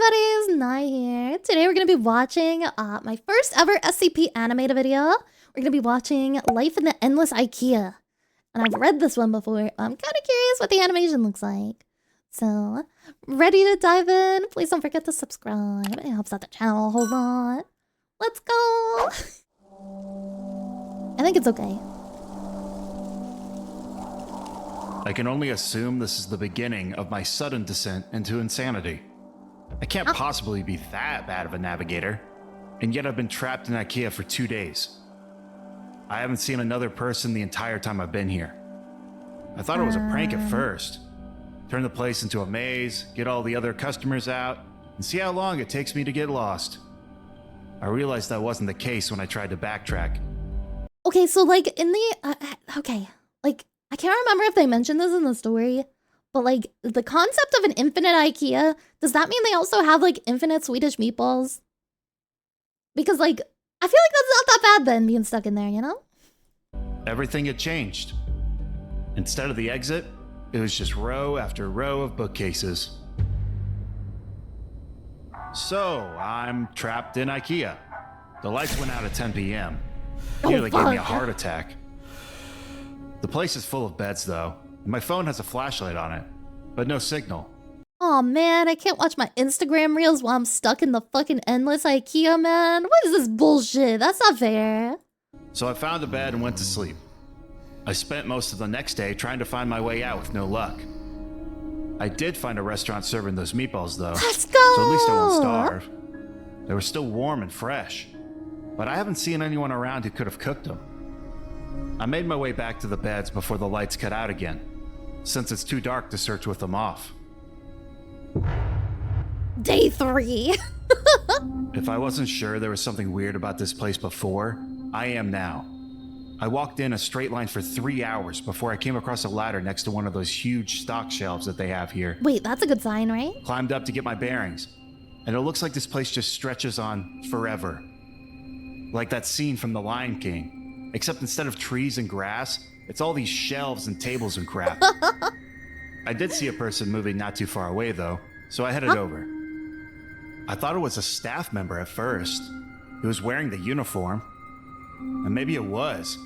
everybody, it's Nai here. Today we're going to be watching my first ever SCP animated video. We're going to be watching Life in the Endless IKEA. And I've read this one before. I'm kind of curious what the animation looks like. So, ready to dive in? Please don't forget to subscribe. It helps out the channel a whole lot. Let's go! I think it's okay. I can only assume this is the beginning of my sudden descent into insanity. I can't possibly be that bad of a navigator, and yet I've been trapped in IKEA for 2 days. I haven't seen another person the entire time I've been here. I thought it was a prank at first. Turn the place into a maze, get all the other customers out, and see how long it takes me to get lost. I realized that wasn't the case when I tried to backtrack. Okay, so like in the... I can't remember if they mentioned this in the story, but like the concept of an infinite IKEA, does that mean they also have like infinite Swedish meatballs? Because like, I feel like that's not that bad then, being stuck in there, you know? Everything had changed. Instead of the exit, it was just row after row of bookcases. So, I'm trapped in IKEA. The lights went out at 10 p.m. Nearly gave me a heart attack. The place is full of beds though, and my phone has a flashlight on it, but no signal. Oh man, I can't watch my Instagram reels while I'm stuck in the fucking endless IKEA, man. What is this bullshit? That's not fair. So I found a bed and went to sleep. I spent most of the next day trying to find my way out with no luck. I did find a restaurant serving those meatballs though. Let's go! So at least I won't starve. They were still warm and fresh, but I haven't seen anyone around who could have cooked them. I made my way back to the beds before the lights cut out again, since it's too dark to search with them off. Day 3. If I wasn't sure there was something weird about this place before, I am now. I walked in a straight line for 3 hours before I came across a ladder next to one of those huge stock shelves that they have here. Wait, that's a good sign, right? Climbed up to get my bearings, and it looks like this place just stretches on forever. Like that scene from The Lion King. Except instead of trees and grass, it's all these shelves and tables and crap. I did see a person moving not too far away though, so I headed over. I thought it was a staff member at first. He was wearing the uniform. And maybe it was.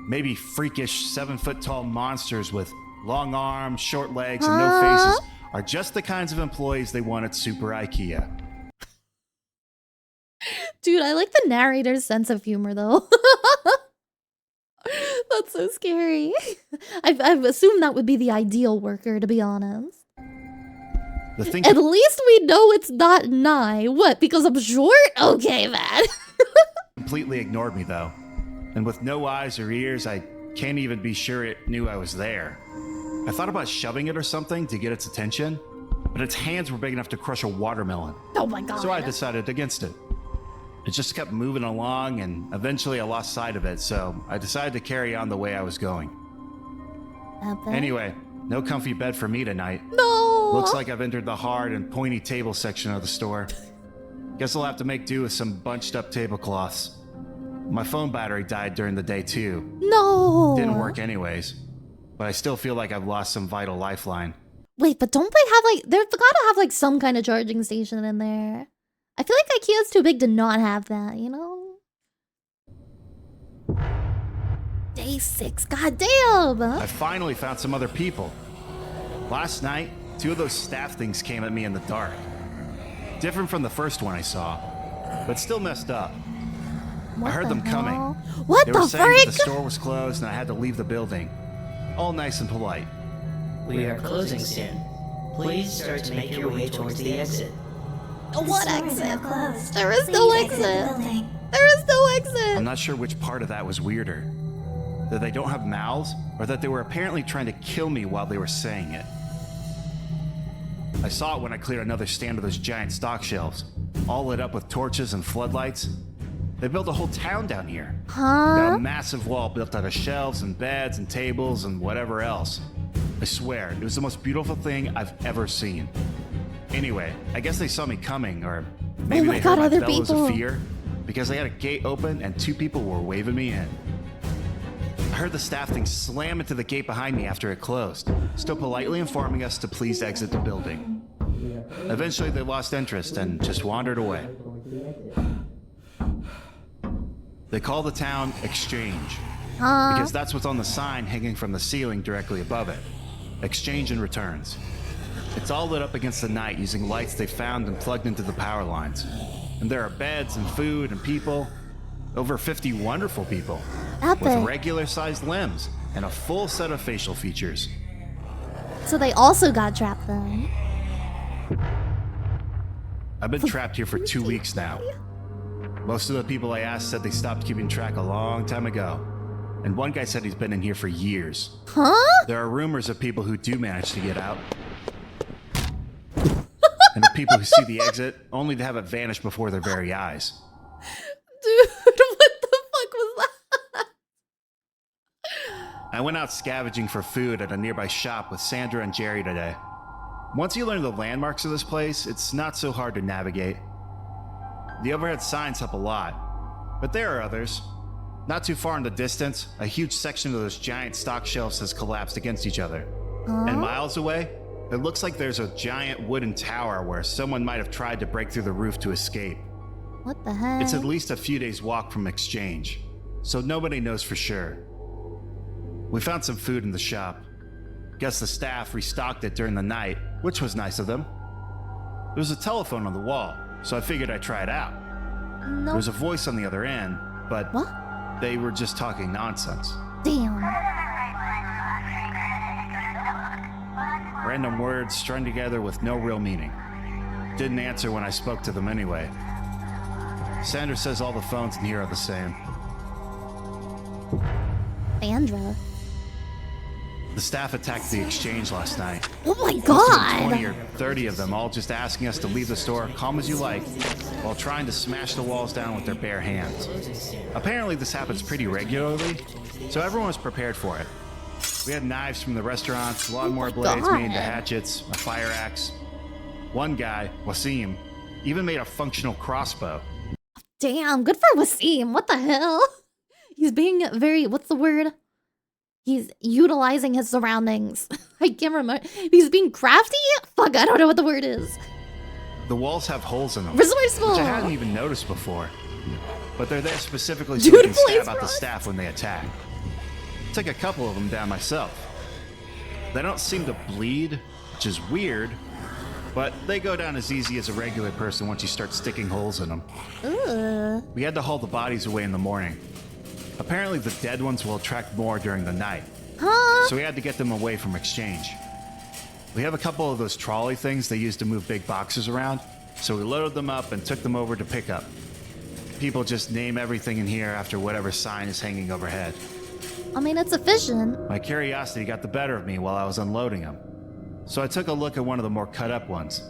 Maybe freakish 7-foot-tall monsters with long arms, short legs, and no faces are just the kinds of employees they want at Super IKEA. Dude, I like the narrator's sense of humor though. That's so scary. I've assumed that would be the ideal worker, to be honest. At least we know it's not Nye. What, because I'm short? Okay, man. Completely ignored me though. And with no eyes or ears, I can't even be sure it knew I was there. I thought about shoving it or something to get its attention, but its hands were big enough to crush a watermelon. Oh my god. So I decided against it. It just kept moving along, and eventually I lost sight of it, so I decided to carry on the way I was going. Anyway, no comfy bed for me tonight. No! Looks like I've entered the hard and pointy table section of the store. Guess I'll have to make do with some bunched up tablecloths. My phone battery died during the day too. No! Didn't work anyways, but I still feel like I've lost some vital lifeline. Wait, but don't they have like, they've gotta have like some kind of charging station in there. I feel like IKEA's too big to not have that, you know? Day 6, goddamn! I finally found some other people. Last night, 2 of those staff things came at me in the dark. Different from the first one I saw, but still messed up. I heard them coming. What they the were saying frick? that the store was closed and I had to leave the building. All nice and polite. We are closing soon. Please start to make your way towards the exit. What exit? There is no exit. There is no exit. I'm not sure which part of that was weirder. That they don't have mouths, or that they were apparently trying to kill me while they were saying it. I saw it when I cleared another stand of those giant stock shelves, all lit up with torches and floodlights. They built a whole town down here. Got a massive wall built out of shelves and beds and tables and whatever else. I swear, it was the most beautiful thing I've ever seen. Anyway, I guess they saw me coming, or maybe they heard my bellows of fear, because they had a gate open and 2 people were waving me in. I heard the staff thing slam into the gate behind me after it closed, still politely informing us to please exit the building. Eventually, they lost interest and just wandered away. They call the town Exchange because that's what's on the sign hanging from the ceiling directly above it. Exchange and returns. It's all lit up against the night using lights they found and plugged into the power lines. And there are beds and food and people. Over 50 wonderful people. Epic. With regular-sized limbs and a full set of facial features. So they also got trapped then. I've been trapped here for 2 weeks now. Most of the people I asked said they stopped keeping track a long time ago. And one guy said he's been in here for years. Huh? There are rumors of people who do manage to get out. And of people who see the exit only to have it vanish before their very eyes. Dude, what the fuck was that? I went out scavenging for food at a nearby shop with Sandra and Jerry today. Once you learn the landmarks of this place, it's not so hard to navigate. The overhead signs help a lot, but there are others. Not too far in the distance, a huge section of those giant stock shelves has collapsed against each other. And miles away, it looks like there's a giant wooden tower where someone might have tried to break through the roof to escape. What the heck? It's at least a few days' walk from Exchange, so nobody knows for sure. We found some food in the shop. Guess the staff restocked it during the night, which was nice of them. There was a telephone on the wall, so I figured I'd try it out. No. There was a voice on the other end, but What? they were just talking nonsense. Damn. Random words strung together with no real meaning. Didn't answer when I spoke to them anyway. Sandra says all the phones in here are the same. Sandra. The staff attacked the Exchange last night. Oh my Must have been 20 god. or 30 of them, all just asking us to leave the store calm as you like, while trying to smash the walls down with their bare hands. Apparently this happens pretty regularly, so everyone was prepared for it. We had knives from the restaurants, lawnmower blades God. made into hatchets, a fire axe. One guy, Wasim, even made a functional crossbow. Damn, good for Wasim. What the hell? He's being very, what's the word? He's utilizing his surroundings. I can't remember. He's being crafty? Fuck, I don't know what the word is. The walls have holes in them, Resourceful. which I hadn't even noticed before. But they're there specifically so Dude, we can please, stab out the Ross. staff when they attack. Took a couple of them down myself. They don't seem to bleed, which is weird, but they go down as easy as a regular person once you start sticking holes in them. Ugh. We had to haul the bodies away in the morning. Apparently the dead ones will attract more during the night, Huh? so we had to get them away from Exchange. We have a couple of those trolley things they use to move big boxes around, so we loaded them up and took them over to pickup. People just name everything in here after whatever sign is hanging overhead. I mean, it's efficient. My curiosity got the better of me while I was unloading them, so I took a look at one of the more cut up ones.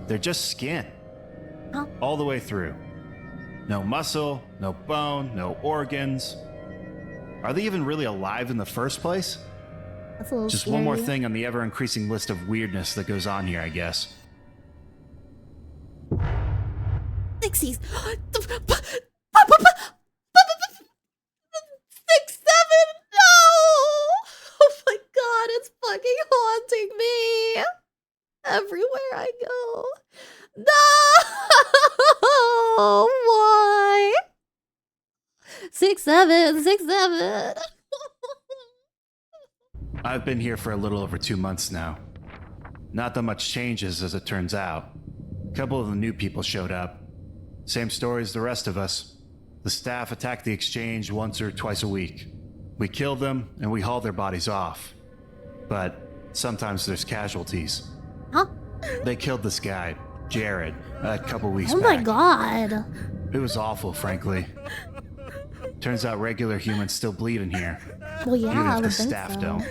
They're just skin. Huh? All the way through. No muscle, no bone, no organs. Are they even really alive in the first place? That's a little Just scary. one more thing on the ever-increasing list of weirdness that goes on here, I guess. 60s. 6, 7. No! Oh my god, it's fucking haunting me. Everywhere I go. No! Why? 6, 7, 6, 7. I've been here for a little over 2 months now. Not that much changes, as it turns out. A couple of the new people showed up. Same story as the rest of us. The staff attack the Exchange once or twice a week. We kill them, and we haul their bodies off. But sometimes there's casualties. Huh? They killed this guy, Jared, a couple weeks Oh back. my god. It was awful, frankly. Turns out regular humans still bleed in here, Well, yeah, even I if the would think staff so. don't.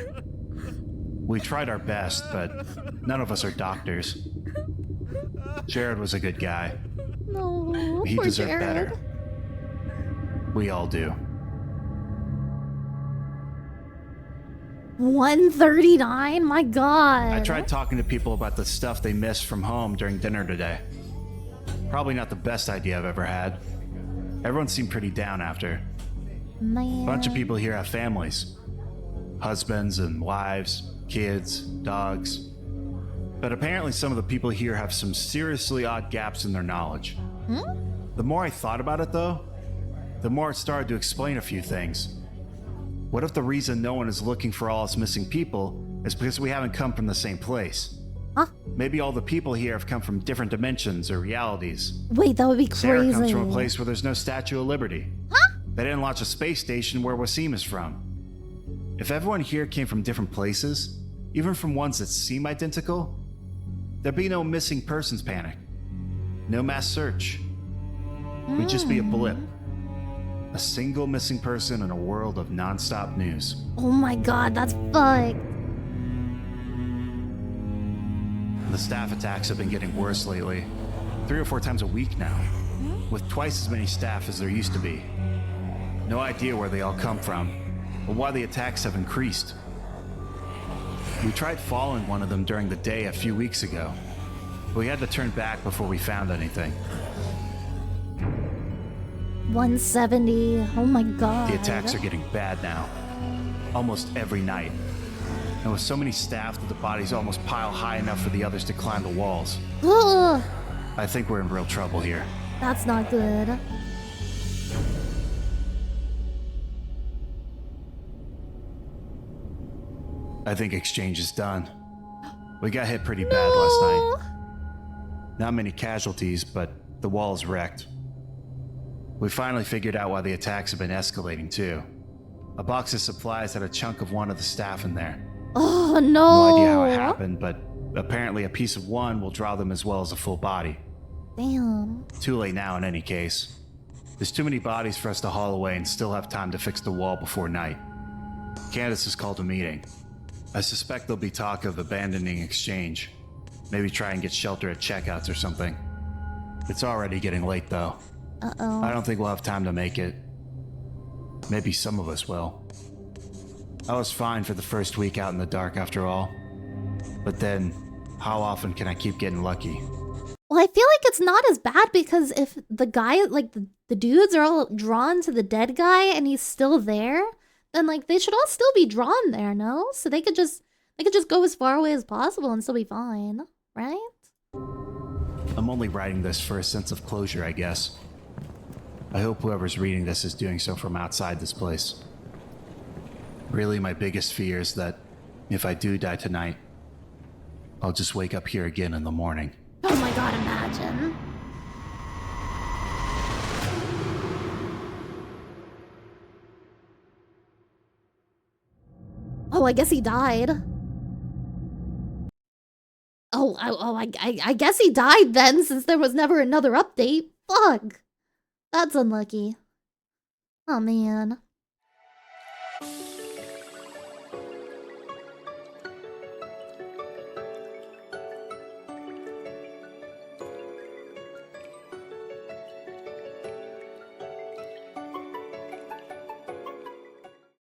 We tried our best, but none of us are doctors. Jared was a good guy. No, He poor deserved Jared. better. We all do. 139? My god. I tried talking to people about the stuff they missed from home during dinner today. Probably not the best idea I've ever had. Everyone seemed pretty down after. Man. A bunch of people here have families. Husbands and wives, kids, dogs. But apparently some of the people here have some seriously odd gaps in their knowledge. The more I thought about it though, the more it started to explain a few things. What if the reason no one is looking for all us missing people is because we haven't come from the same place? Huh? Maybe all the people here have come from different dimensions or realities. Wait, that would be Sarah crazy. comes from a place where there's no Statue of Liberty. Huh? They didn't launch a space station where Wasim is from. If everyone here came from different places, even from ones that seem identical, there'd be no missing persons panic. No mass search. We'd just be a blip. A single missing person in a world of non-stop news. Oh my god, that's fucked. The staff attacks have been getting worse lately. 3 or 4 times a week now. With twice as many staff as there used to be. No idea where they all come from, or why the attacks have increased. We tried following one of them during the day a few weeks ago, but we had to turn back before we found anything. 170. Oh my god. The attacks are getting bad now. Almost every night. And with so many staff that the bodies almost pile high enough for the others to climb the walls. Ugh, I think we're in real trouble here. that's not good. I think exchange is done. We got hit pretty bad last night. Not many casualties, but the wall is wrecked. We finally figured out why the attacks have been escalating too. A box of supplies had a chunk of one of the staff in there. Oh no. No idea how it happened, but apparently a piece of one will draw them as well as a full body. Damn. Too late now in any case. There's too many bodies for us to haul away and still have time to fix the wall before night. Candace has called a meeting. I suspect there'll be talk of abandoning exchange. Maybe try and get shelter at checkouts or something. It's already getting late though. Uh-oh. I don't think we'll have time to make it. Maybe some of us will. I was fine for the first week out in the dark after all. But then, how often can I keep getting lucky? Well, I feel like it's not as bad because if the guy, like the dudes are all drawn to the dead guy and he's still there, then like they should all still be drawn there, no? So they could just go as far away as possible and still be fine, right? I'm only writing this for a sense of closure, I guess. I hope whoever's reading this is doing so from outside this place. Really, my biggest fear is that if I do die tonight, I'll just wake up here again in the morning. Oh my god, imagine. Oh, I guess he died. I guess he died then, since there was never another update. Fuck. That's unlucky. Oh man.